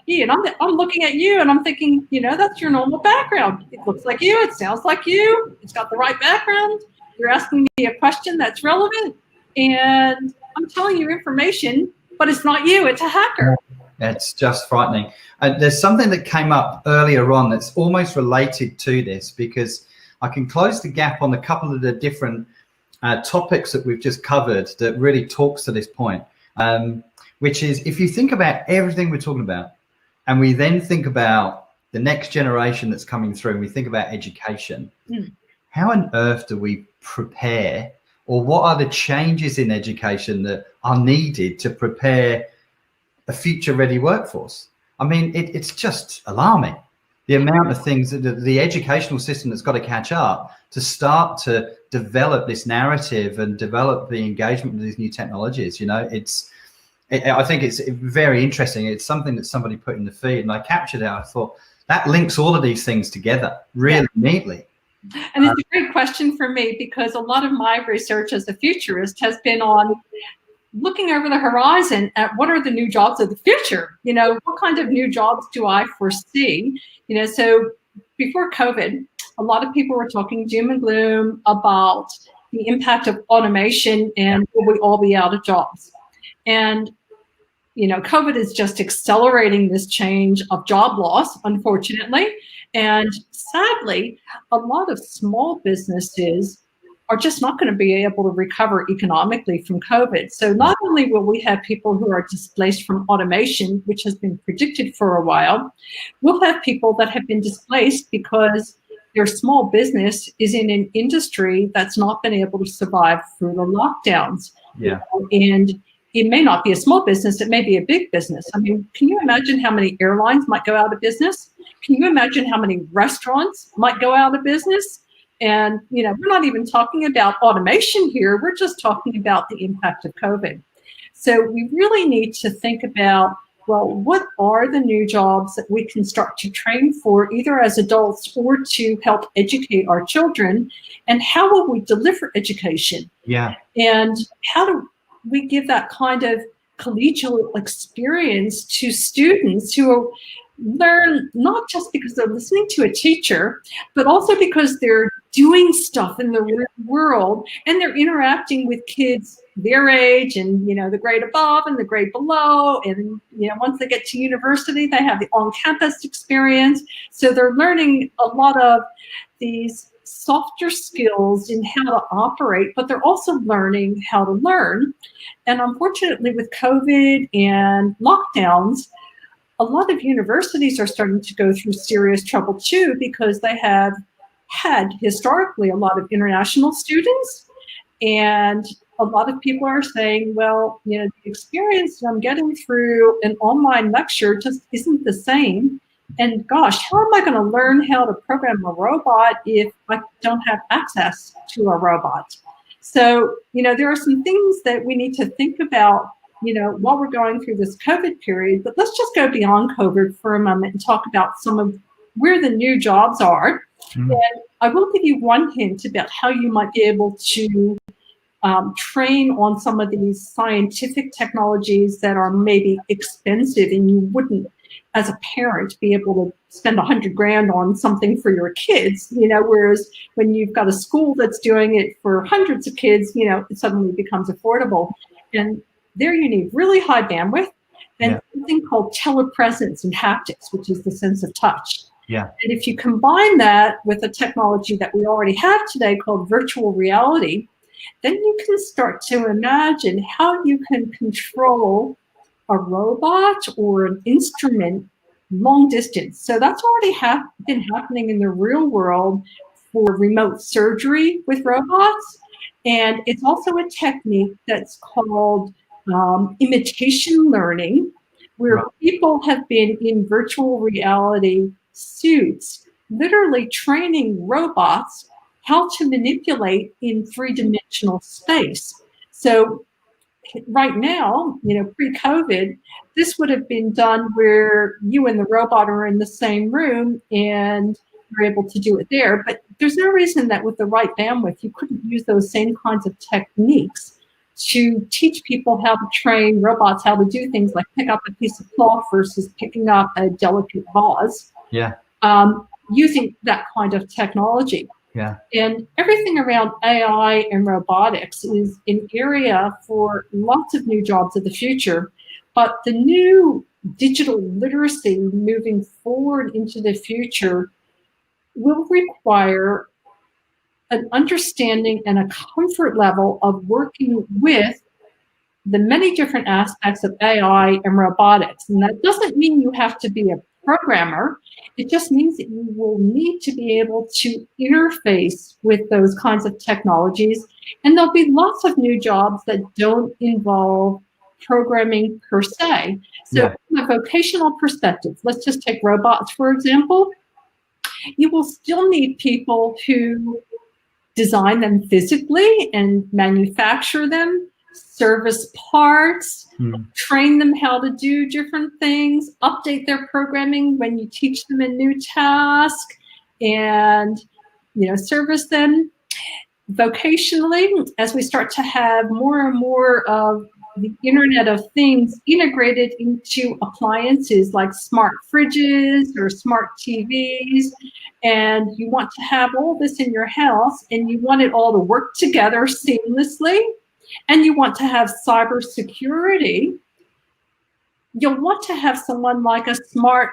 Ian, I'm looking at you and I'm thinking, that's your normal background. It looks like you, it sounds like you, it's got the right background. You're asking me a question that's relevant, and I'm telling you information, but it's not you, it's a hacker. It's just frightening. There's something that came up earlier on that's almost related to this, because I can close the gap on a couple of the different topics that we've just covered that really talks to this point, which is, if you think about everything we're talking about, and we then think about the next generation that's coming through, and we think about education, how on earth do we prepare, or what are the changes in education that are needed to prepare a future-ready workforce? I mean, it's just alarming, the amount of things that the educational system that's got to catch up to start to develop this narrative and develop the engagement with these new technologies. You know, I think it's very interesting. It's something that somebody put in the feed, and I captured it. I thought that links all of these things together really neatly. And it's a great question for me, because a lot of my research as a futurist has been on looking over the horizon at what are the new jobs of the future. You know, what kind of new jobs do I foresee? You know, so before COVID, a lot of people were talking doom and gloom about the impact of automation and will we all be out of jobs? And, you know, COVID is just accelerating this change of job loss, unfortunately. And sadly, a lot of small businesses are just not going to be able to recover economically from COVID. So not only will we have people who are displaced from automation, which has been predicted for a while, we'll have people that have been displaced because their small business is in an industry that's not been able to survive through the lockdowns. Yeah. And it may not be a small business, it may be a big business. I mean, can you imagine how many airlines might go out of business? Can you imagine how many restaurants might go out of business? And, you know, we're not even talking about automation here. We're just talking about the impact of COVID. So we really need to think about, well, what are the new jobs that we can start to train for, either as adults or to help educate our children? And how will we deliver education? Yeah. And how do we give that kind of collegial experience to students who learn not just because they're listening to a teacher, but also because they're doing stuff in the real world and they're interacting with kids their age and, you know, the grade above and the grade below. And, you know, once they get to university, they have the on-campus experience. So they're learning a lot of these softer skills in how to operate, but they're also learning how to learn. And unfortunately, with COVID and lockdowns, a lot of universities are starting to go through serious trouble too, because they have had historically a lot of international students, and a lot of people are saying, well, you know, the experience I'm getting through an online lecture just isn't the same. And gosh, how am I going to learn how to program a robot if I don't have access to a robot? So, you know, there are some things that we need to think about, you know, while we're going through this COVID period. But let's just go beyond COVID for a moment and talk about some of where the new jobs are. And I will give you one hint about how you might be able to train on some of these scientific technologies that are maybe expensive, and you wouldn't, as a parent, be able to spend $100,000 on something for your kids, you know, whereas when you've got a school that's doing it for hundreds of kids, you know, it suddenly becomes affordable. And there you need really high bandwidth and something called telepresence and haptics, which is the sense of touch. Yeah. And if you combine that with a technology that we already have today called virtual reality, then you can start to imagine how you can control a robot or an instrument long distance. So that's already been happening in the real world for remote surgery with robots. And it's also a technique that's called imitation learning, where people have been in virtual reality suits, literally training robots how to manipulate in three-dimensional space. So right now, you know, pre-COVID, this would have been done where you and the robot are in the same room and you're able to do it there. But there's no reason that with the right bandwidth, you couldn't use those same kinds of techniques to teach people how to train robots how to do things like pick up a piece of cloth versus picking up a delicate vase. Yeah. Using that kind of technology. Yeah. And everything around AI and robotics is an area for lots of new jobs of the future. But the new digital literacy moving forward into the future will require an understanding and a comfort level of working with the many different aspects of AI and robotics. And that doesn't mean you have to be a programmer. It just means that you will need to be able to interface with those kinds of technologies. And there'll be lots of new jobs that don't involve programming per se. So from a vocational perspective, let's just take robots, for example. You will still need people who design them physically and manufacture them, service parts, train them how to do different things, update their programming when you teach them a new task, and service them. Vocationally, as we start to have more and more of the Internet of Things integrated into appliances like smart fridges or smart TVs, and you want to have all this in your house and you want it all to work together seamlessly, and you want to have cybersecurity, you'll want to have someone like a smart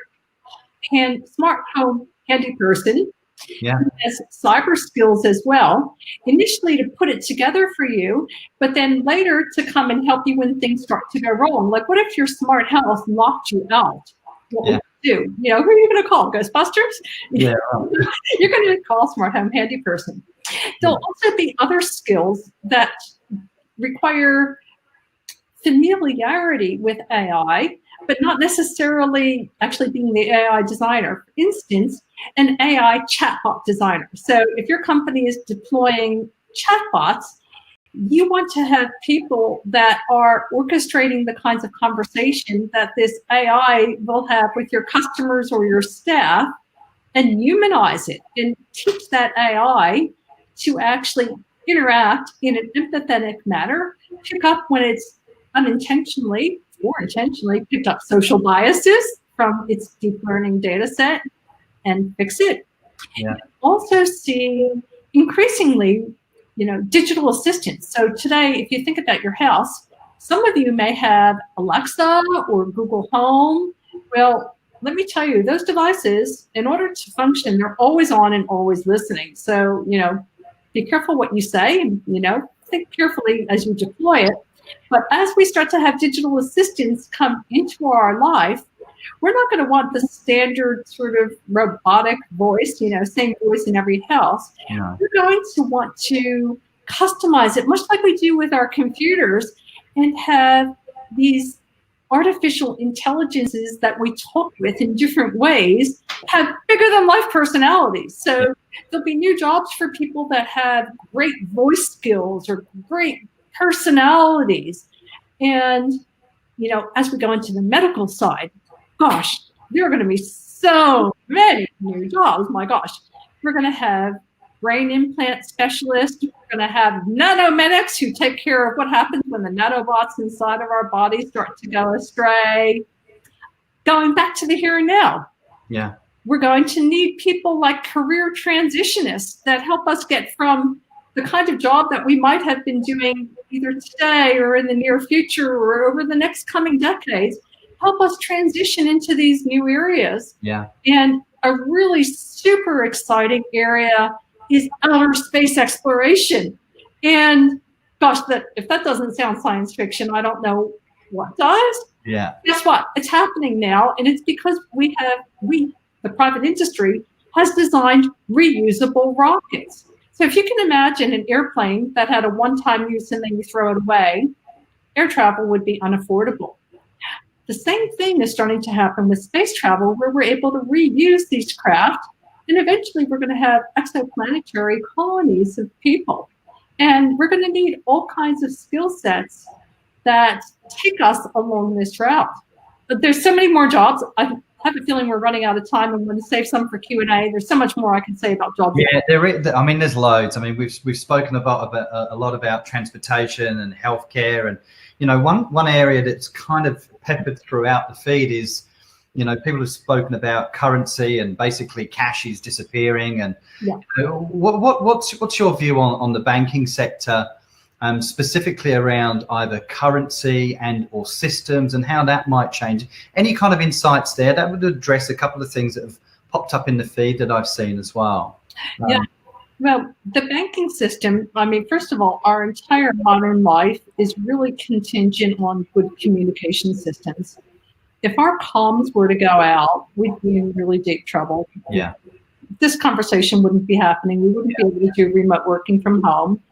home handy person who has cyber skills as well, initially to put it together for you, but then later to come and help you when things start to go wrong. Like, what if your smart house locked you out? What would you do? Who are you going to call? Ghostbusters? Yeah. You're going to call a smart home handy person. There'll also be other skills that require familiarity with AI, but not necessarily actually being the AI designer. For instance, an AI chatbot designer. So if your company is deploying chatbots, you want to have people that are orchestrating the kinds of conversation that this AI will have with your customers or your staff, and humanize it and teach that AI to actually interact in an empathetic manner, pick up when it's unintentionally or intentionally picked up social biases from its deep learning data set and fix it. Also see increasingly, digital assistants. So today, if you think about your house, some of you may have Alexa or Google Home. Well, let me tell you, those devices, in order to function, they're always on and always listening. So, be careful what you say, think carefully as you deploy it. But as we start to have digital assistants come into our life, we're not going to want the standard sort of robotic voice, same voice in every house. We're going to want to customize it, much like we do with our computers, and have these artificial intelligences that we talk with in different ways have bigger than life personalities. So there'll be new jobs for people that have great voice skills or great personalities. And, as we go into the medical side, gosh, there are going to be so many new jobs. My gosh, we're going to have brain implant specialists. We're going to have nanomedics who take care of what happens when the nanobots inside of our bodies start to go astray. Going back to the here and now. We're going to need people like career transitionists that help us get from the kind of job that we might have been doing either today or in the near future or over the next coming decades, help us transition into these new areas. And a really super exciting area is outer space exploration. And gosh, if that doesn't sound science fiction, I don't know what does. Guess what? It's happening now, and it's because the private industry, has designed reusable rockets. So if you can imagine an airplane that had a one-time use and then you throw it away, air travel would be unaffordable. The same thing is starting to happen with space travel, where we're able to reuse these craft, and eventually we're going to have exoplanetary colonies of people. And we're going to need all kinds of skill sets that take us along this route. But there's so many more jobs. I have a feeling we're running out of time. I'm going to save some for Q&A. There's so much more I can say about jobs. There's loads. We've spoken about a lot about transportation and healthcare, and one area that's kind of peppered throughout the feed is, people have spoken about currency and basically cash is disappearing. And what's your view on the banking sector specifically around either currency and or systems and how that might change. Any kind of insights there that would address a couple of things that have popped up in the feed that I've seen as well. Yeah. Well, the banking system, I mean, first of all, our entire modern life is really contingent on good communication systems. If our comms were to go out, we'd be in really deep trouble. Yeah. This conversation wouldn't be happening. We wouldn't be able to do remote working from home.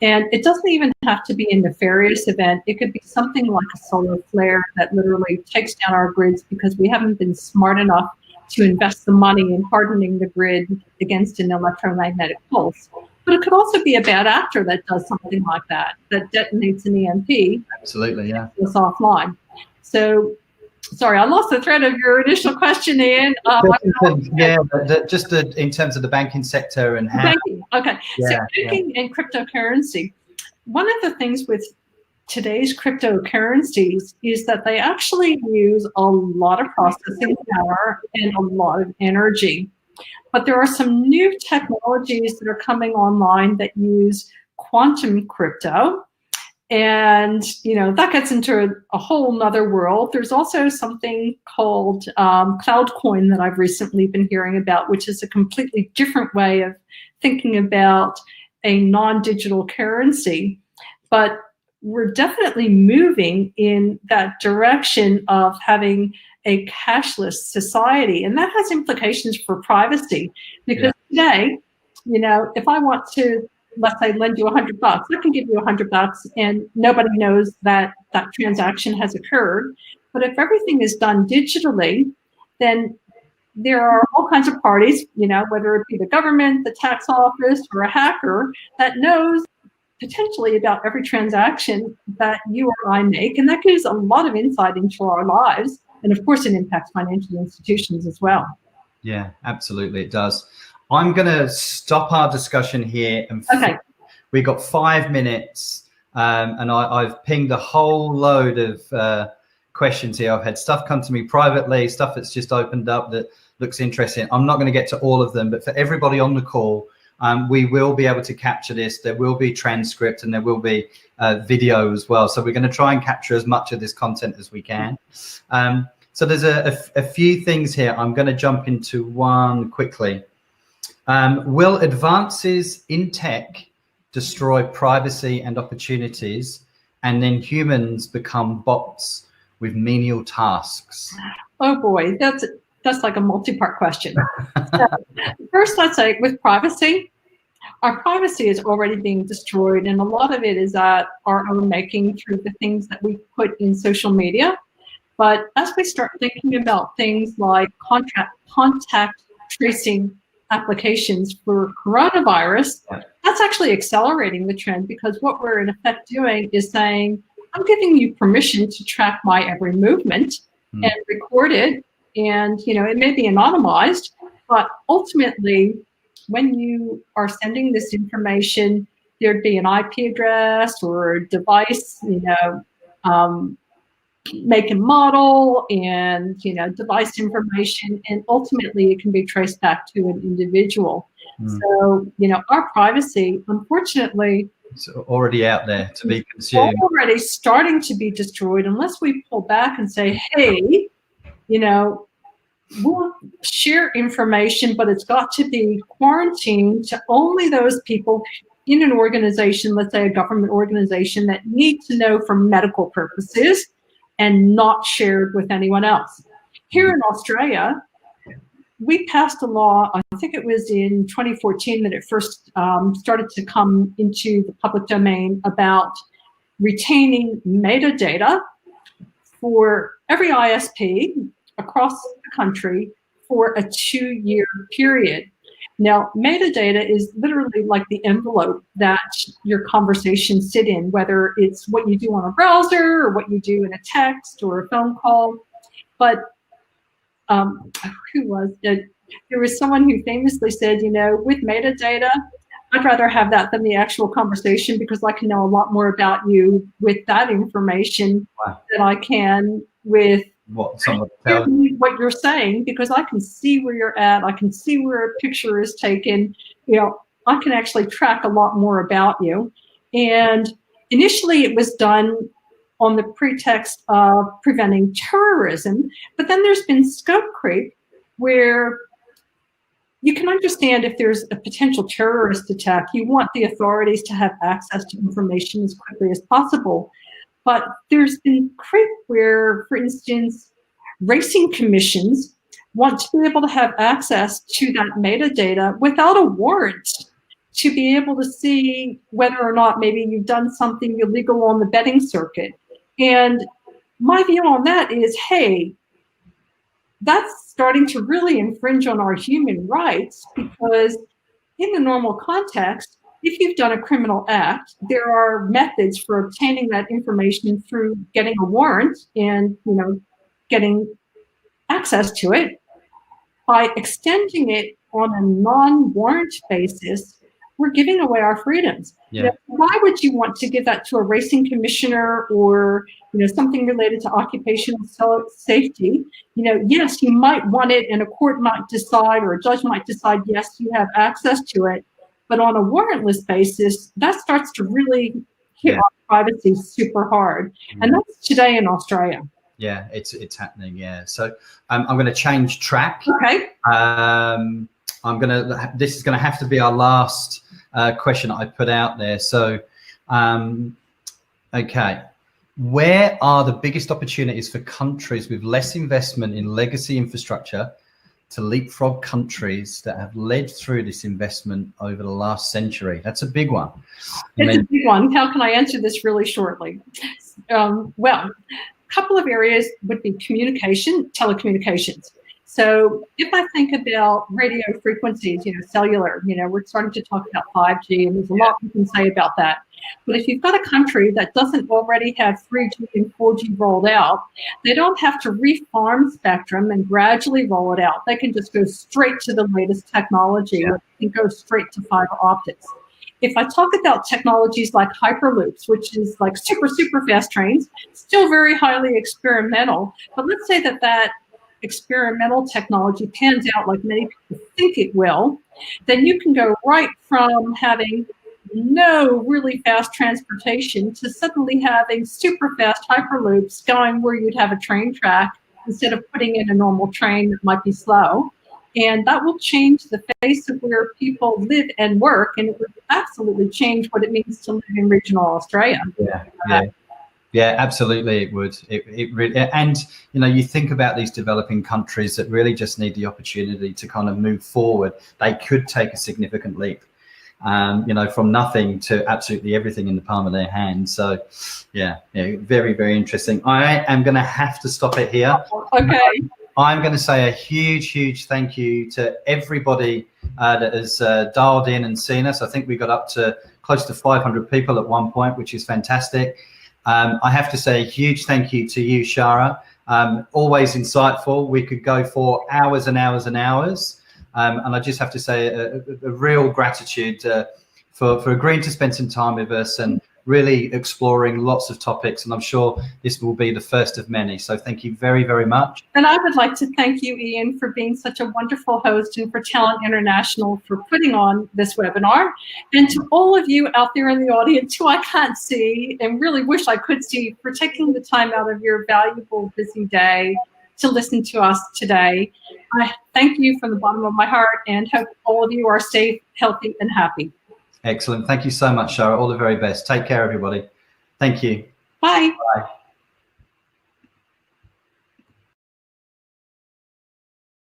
And it doesn't even have to be a nefarious event. It could be something like a solar flare that literally takes down our grids because we haven't been smart enough to invest the money in hardening the grid against an electromagnetic pulse. But it could also be a bad actor that does something like that detonates an EMP. Absolutely, yeah. It's offline. So, sorry, I lost the thread of your initial question, Ian. Just in terms of the banking sector and how. Banking. Okay, so banking and cryptocurrency. One of the things with today's cryptocurrencies is that they actually use a lot of processing power and a lot of energy. But there are some new technologies that are coming online that use quantum crypto. And, that gets into a whole nother world. There's also something called CloudCoin that I've recently been hearing about, which is a completely different way of thinking about a non-digital currency. But we're definitely moving in that direction of having a cashless society. And that has implications for privacy. Because today, if I want to, let's say, lend you $100, I can give you $100 and nobody knows that that transaction has occurred. But if everything is done digitally, then there are all kinds of parties, whether it be the government, the tax office, or a hacker that knows potentially about every transaction that you or I make. And that gives a lot of insight into our lives. And of course, it impacts financial institutions as well. Yeah, absolutely, it does. I'm going to stop our discussion here. And okay. We've got 5 minutes, and I've pinged a whole load of questions here. I've had stuff come to me privately, stuff that's just opened up that looks interesting. I'm not going to get to all of them, but for everybody on the call, we will be able to capture this. There will be transcript and there will be video as well. So we're going to try and capture as much of this content as we can. So there's a few things here. I'm going to jump into one quickly. Will advances in tech destroy privacy and opportunities, and then humans become bots with menial tasks? Oh boy, that's like a multi-part question. So, first, let's say with privacy, our privacy is already being destroyed, and a lot of it is at our own making through the things that we put in social media. But as we start thinking about things like contact tracing applications for coronavirus, that's actually accelerating the trend, because what we're in effect doing is saying, I'm giving you permission to track my every movement and record it. And, it may be anonymized, but ultimately, when you are sending this information, there'd be an IP address or a device, make and model and, device information, and ultimately it can be traced back to an individual. So, our privacy, unfortunately, it's already out there to be consumed. Already starting to be destroyed unless we pull back and say, hey, we'll share information, but it's got to be quarantined to only those people in an organization, let's say a government organization, that need to know for medical purposes and not shared with anyone else. Here in Australia, we passed a law, I think it was in 2014 that it first started to come into the public domain, about retaining metadata for every ISP across the country for a 2-year period. Now, metadata is literally like the envelope that your conversations sit in, whether it's what you do on a browser or what you do in a text or a phone call. But who was it? There was someone who famously said, with metadata, I'd rather have that than the actual conversation, because I can know a lot more about you with that information than I can with what you're saying, because I can see where you're at. I can see where a picture is taken. I can actually track a lot more about you. And initially it was done on the pretext of preventing terrorism, but then there's been scope creep where you can understand if there's a potential terrorist attack, you want the authorities to have access to information as quickly as possible. But there's been creep where, for instance, racing commissions want to be able to have access to that metadata without a warrant to be able to see whether or not maybe you've done something illegal on the betting circuit. And my view on that is, hey, that's starting to really infringe on our human rights, because in the normal context, if you've done a criminal act, there are methods for obtaining that information through getting a warrant and, you know, getting access to it. By extending it on a non-warrant basis, we're giving away our freedoms. Yeah. You know, why would you want to give that to a racing commissioner or, you know, something related to occupational safety? You know, yes, you might want it, and a court might decide, or a judge might decide, yes, you have access to it. But on a warrantless basis, that starts to really hit our privacy super hard. And that's today in Australia. Yeah, it's happening. Yeah. So I'm going to change track. Okay. This is going to have to be our last question that I put out there. So, okay. Where are the biggest opportunities for countries with less investment in legacy infrastructure to leapfrog countries that have led through this investment over the last century? That's a big one. It's a big one. How can I answer this really shortly? Well, a couple of areas would be communication, telecommunications. So if I think about radio frequencies, you know, cellular, you know, we're starting to talk about 5G, and there's a lot we can say about that. But if you've got a country that doesn't already have 3G and 4G rolled out, they don't have to refarm spectrum and gradually roll it out. They can just go straight to the latest technology and go straight to fiber optics. If I talk about technologies like hyperloops, which is like super, super fast trains, still very highly experimental, but let's say that that experimental technology pans out like many people think it will, then you can go right from having no really fast transportation to suddenly having super fast hyperloops going where you'd have a train track instead of putting in a normal train that might be slow. And that will change the face of where people live and work, and it would absolutely change what it means to live in regional Australia. Yeah, absolutely, it would. It really, and you know, you think about these developing countries that really just need the opportunity to kind of move forward. They could take a significant leap, you know, from nothing to absolutely everything in the palm of their hand. So, yeah, very, very interesting. I am going to have to stop it here. Okay. I'm going to say a huge, huge thank you to everybody that has dialed in and seen us. I think we got up to close to 500 people at one point, which is fantastic. I have to say a huge thank you to you, Shara. Always insightful. We could go for hours and hours and hours. And I just have to say a real gratitude for agreeing to spend some time with us and really exploring lots of topics. And I'm sure this will be the first of many. So thank you very, very much. And I would like to thank you, Ian, for being such a wonderful host, and for Talent International for putting on this webinar. And to all of you out there in the audience who I can't see and really wish I could see, for taking the time out of your valuable, busy day to listen to us today. I thank you from the bottom of my heart, and hope all of you are safe, healthy, and happy. Excellent. Thank you so much, Shara. All the very best. Take care, everybody. Thank you. Bye. Bye.